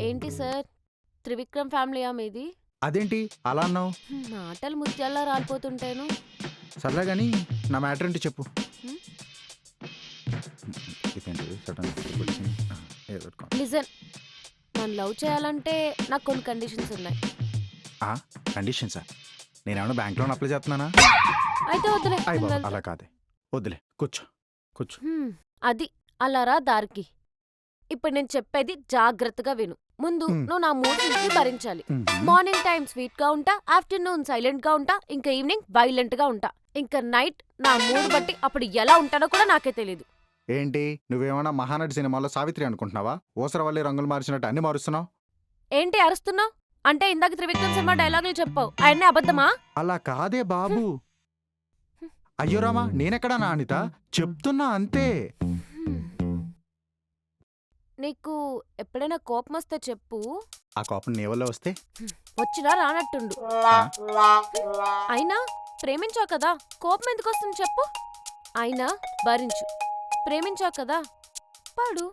ఏంటి సార్ త్రివిక్రమ్ ఫ్యామిలీయా మీది? అదేంటి అలా అన్నావు? మాటలు ముత్యాల్లా రాలిపోతుంటేను. సర్లే గాని నా మ్యాటర్ ఏంటి చెప్పు. హ్మ్. ఇదేంటి సడన్ వచ్చింది? ఏదో పెట్టుకో. లిజన్, నన్ను లవ్ చేయాలంటే నాకు కొన్ని కండిషన్స్ ఉన్నాయి. కండిషన్సా? నేనేమన్నా బ్యాంక్ లోన్ అప్లై చేస్తున్నానా? అయితే వద్దులే, అయ్య నేను బాబు వెళ్తా. అలా కాదే, వద్దులే, కూర్చో కూర్చో. అది అలా రా దారికి. ఇప్పుడు నేను చెప్పేది జాగ్రత్తగా విను. ముందు నువ్వు నా మూడ్ ని భరించాలి. మార్నింగ్ టైం స్వీట్ గా ఉంటా, ఆఫ్టర్నూన్ సైలెంట్ గా ఉంటా, ఇంకా ఈవినింగ్ వైలెంట్ గా ఉంటా, ఇంకా నైట్ నా మూడ్ బట్టి అప్పుడు ఎలా ఉంటానో కూడా నాకే తెలీదు. ఏంటి నువ్వేమన్నా మహానటి సినిమాలో సావిత్రి అనుకుంటున్నావా? ఊసరవల్లి రంగులు మార్చినట్టు అన్ని మారుస్తున్నావు. ఏంటి అరుస్తున్నావు? అంటే ఇందాక త్రివిక్రమ్ సినిమా డైలాగులు చెప్పావు, అవన్నీ అబద్ధమా? అలా కాదే బాబు. అయ్యో రామా, నేనెక్కడా నా అనిత, చెప్తున్నా అంతే. నీకు ఎప్పుడైనా కోపం వస్తే చెప్పు. ఆ కోపం నీ వల్ల వస్తే వచ్చినా రానట్టుండు. అయినా ప్రేమించావు కదా, కోపం ఎందుకు వస్తుంది చెప్పు. అయినా భరించు. ప్రేమించావు కదా, పడు.